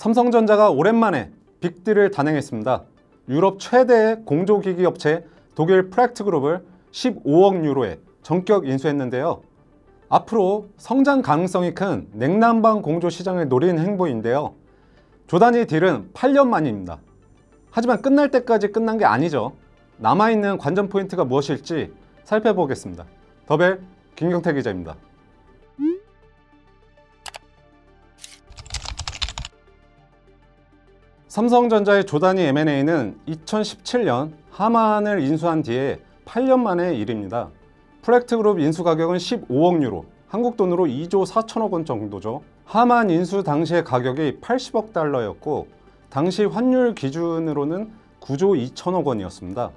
삼성전자가 오랜만에 빅딜을 단행했습니다. 유럽 최대의 공조기기 업체 독일 프랙트그룹을 15억 유로에 전격 인수했는데요. 앞으로 성장 가능성이 큰 냉난방 공조 시장을 노린 행보인데요. 조단위 딜은 8년 만입니다. 하지만 끝날 때까지 끝난 게 아니죠. 남아있는 관전 포인트가 무엇일지 살펴보겠습니다. 더벨 김경태 기자입니다. 삼성전자의 조단위 M&A는 2017년 하만을 인수한 뒤에 8년 만의 일입니다. 프랙트그룹 인수 가격은 15억 유로, 한국 돈으로 2조 4천억 원 정도죠. 하만 인수 당시의 가격이 80억 달러였고 당시 환율 기준으로는 9조 2천억 원이었습니다.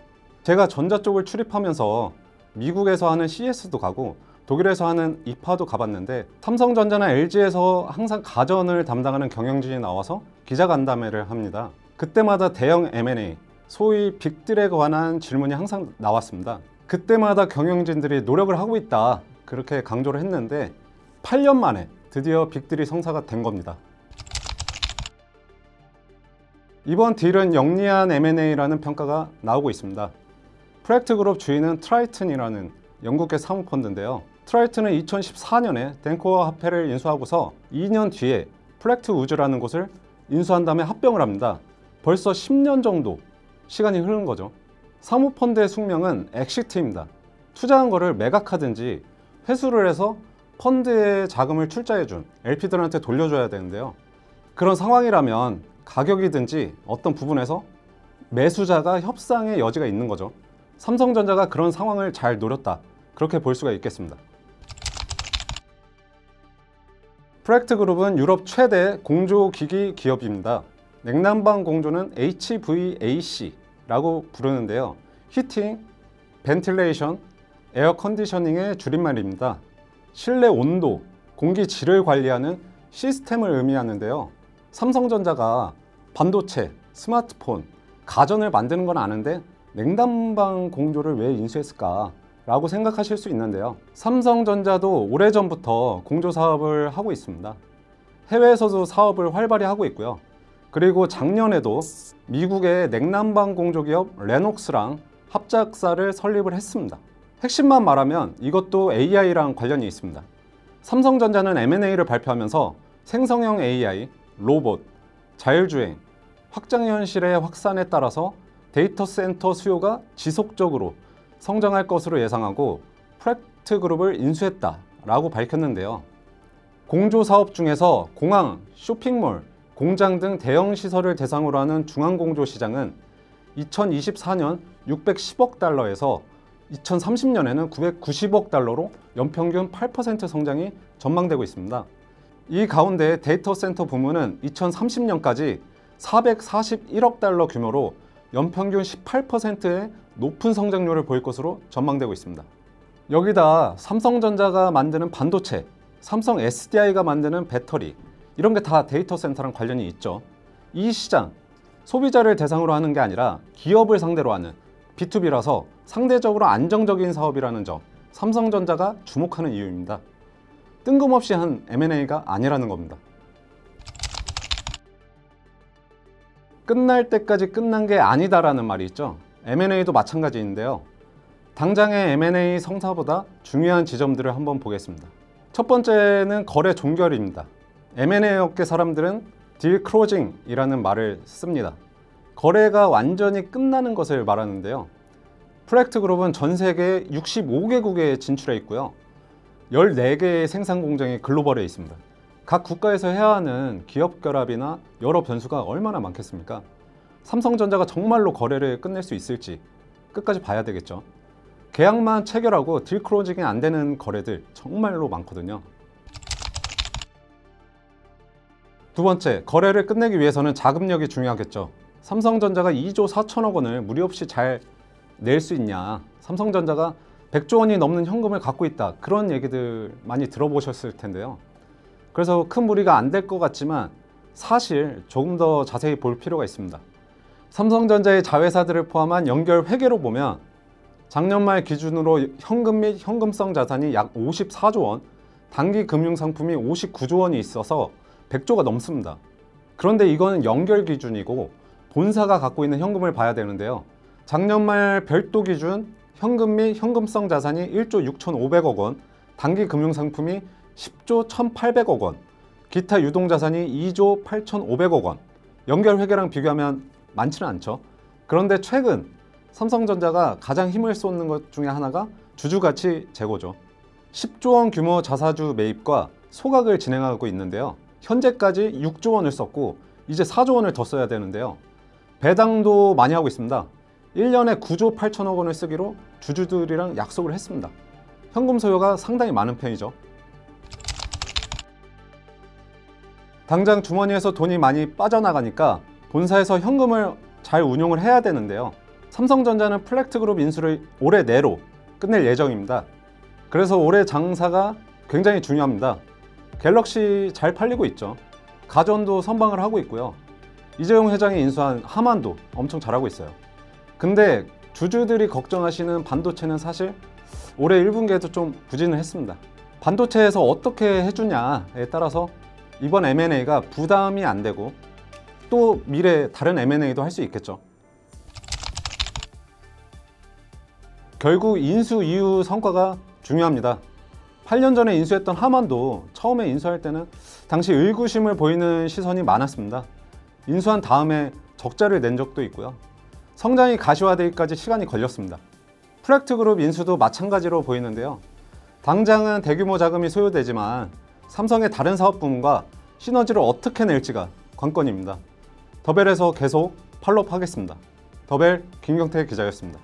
제가 전자 쪽을 출입하면서 미국에서 하는 CES도 가고 독일에서 하는 이파도 가봤는데 삼성전자나 LG에서 항상 가전을 담당하는 경영진이 나와서 기자간담회를 합니다. 그때마다 대형 M&A, 소위 빅딜에 관한 질문이 항상 나왔습니다. 그때마다 경영진들이 노력을 하고 있다 그렇게 강조를 했는데 8년 만에 드디어 빅딜이 성사가 된 겁니다. 이번 딜은 영리한 M&A라는 평가가 나오고 있습니다. 프랙트그룹 주인은 트라이튼이라는 영국계 사모펀드인데요. 트라이튼은 2014년에 덴코어 화폐를 인수하고서 2년 뒤에 프랙트 우즈라는 곳을 인수한 다음에 합병을 합니다. 벌써 10년 정도 시간이 흐른 거죠. 사모펀드의 숙명은 엑시트입니다. 투자한 거를 매각하든지 회수를 해서 펀드에 자금을 출자해준 LP들한테 돌려줘야 되는데요. 그런 상황이라면 가격이든지 어떤 부분에서 매수자가 협상의 여지가 있는 거죠. 삼성전자가 그런 상황을 잘 노렸다 그렇게 볼 수가 있겠습니다. 프랙트그룹은 유럽 최대 공조기기 기업입니다. 냉난방 공조는 HVAC라고 부르는데요. 히팅, 벤틸레이션, 에어 컨디셔닝의 줄임말입니다. 실내 온도, 공기 질을 관리하는 시스템을 의미하는데요. 삼성전자가 반도체, 스마트폰, 가전을 만드는 건 아는데 냉난방 공조를 왜 인수했을까? 라고 생각하실 수 있는데요. 삼성전자도 오래전부터 공조 사업을 하고 있습니다. 해외에서도 사업을 활발히 하고 있고요. 그리고 작년에도 미국의 냉난방 공조 기업 레녹스랑 합작사를 설립을 했습니다. 핵심만 말하면 이것도 AI랑 관련이 있습니다. 삼성전자는 M&A를 발표하면서 생성형 AI, 로봇, 자율주행, 확장현실의 확산에 따라서 데이터 센터 수요가 지속적으로 성장할 것으로 예상하고 프랙트그룹을 인수했다라고 밝혔는데요. 공조 사업 중에서 공항, 쇼핑몰, 공장 등 대형 시설을 대상으로 하는 중앙공조 시장은 2024년 610억 달러에서 2030년에는 990억 달러로 연평균 8% 성장이 전망되고 있습니다. 이 가운데 데이터 센터 부문은 2030년까지 441억 달러 규모로 연평균 18%의 높은 성장률을 보일 것으로 전망되고 있습니다. 여기다 삼성전자가 만드는 반도체, 삼성 SDI가 만드는 배터리 이런 게 다 데이터 센터랑 관련이 있죠. 이 시장, 소비자를 대상으로 하는 게 아니라 기업을 상대로 하는 B2B라서 상대적으로 안정적인 사업이라는 점, 삼성전자가 주목하는 이유입니다. 뜬금없이 한 M&A가 아니라는 겁니다. 끝날 때까지 끝난 게 아니다라는 말이 있죠. M&A도 마찬가지인데요. 당장의 M&A 성사보다 중요한 지점들을 한번 보겠습니다. 첫 번째는 거래 종결입니다. M&A 업계 사람들은 딜 클로징이라는 말을 씁니다. 거래가 완전히 끝나는 것을 말하는데요. 프랙트그룹은 전 세계 65개국에 진출해 있고요. 14개의 생산 공장이 글로벌에 있습니다. 각 국가에서 해야 하는 기업 결합이나 여러 변수가 얼마나 많겠습니까? 삼성전자가 정말로 거래를 끝낼 수 있을지 끝까지 봐야 되겠죠. 계약만 체결하고 딜 클로징이 안 되는 거래들 정말로 많거든요. 두 번째, 거래를 끝내기 위해서는 자금력이 중요하겠죠. 삼성전자가 2조 4천억 원을 무리 없이 잘 낼 수 있냐, 삼성전자가 100조 원이 넘는 현금을 갖고 있다, 그런 얘기들 많이 들어보셨을 텐데요. 그래서 큰 무리가 안 될 것 같지만 사실 조금 더 자세히 볼 필요가 있습니다. 삼성전자의 자회사들을 포함한 연결 회계로 보면 작년 말 기준으로 현금 및 현금성 자산이 약 54조 원, 단기 금융상품이 59조 원이 있어서 100조가 넘습니다. 그런데 이거는 연결 기준이고 본사가 갖고 있는 현금을 봐야 되는데요. 작년 말 별도 기준 현금 및 현금성 자산이 1조 6,500억 원, 단기 금융상품이 10조 1,800억 원, 기타 유동자산이 2조 8,500억 원. 연결 회계랑 비교하면 많지는 않죠. 그런데 최근 삼성전자가 가장 힘을 쏟는 것 중에 하나가 주주가치 제고죠. 10조 원 규모 자사주 매입과 소각을 진행하고 있는데요. 현재까지 6조 원을 썼고 이제 4조 원을 더 써야 되는데요. 배당도 많이 하고 있습니다. 1년에 9조 8천억 원을 쓰기로 주주들이랑 약속을 했습니다. 현금 소요가 상당히 많은 편이죠. 당장 주머니에서 돈이 많이 빠져나가니까 본사에서 현금을 잘 운용을 해야 되는데요. 삼성전자는 플렉트그룹 인수를 올해 내로 끝낼 예정입니다. 그래서 올해 장사가 굉장히 중요합니다. 갤럭시 잘 팔리고 있죠. 가전도 선방을 하고 있고요. 이재용 회장이 인수한 하만도 엄청 잘하고 있어요. 근데 주주들이 걱정하시는 반도체는 사실 올해 1분기에도 좀 부진을 했습니다. 반도체에서 어떻게 해주냐에 따라서 이번 M&A가 부담이 안 되고 또 미래 다른 M&A도 할 수 있겠죠. 결국 인수 이후 성과가 중요합니다. 8년 전에 인수했던 하만도 처음에 인수할 때는 당시 의구심을 보이는 시선이 많았습니다. 인수한 다음에 적자를 낸 적도 있고요. 성장이 가시화되기까지 시간이 걸렸습니다. 플렉트그룹 인수도 마찬가지로 보이는데요. 당장은 대규모 자금이 소요되지만 삼성의 다른 사업 부문과 시너지를 어떻게 낼지가 관건입니다. 더벨에서 계속 팔로우하겠습니다. 더벨 김경태 기자였습니다.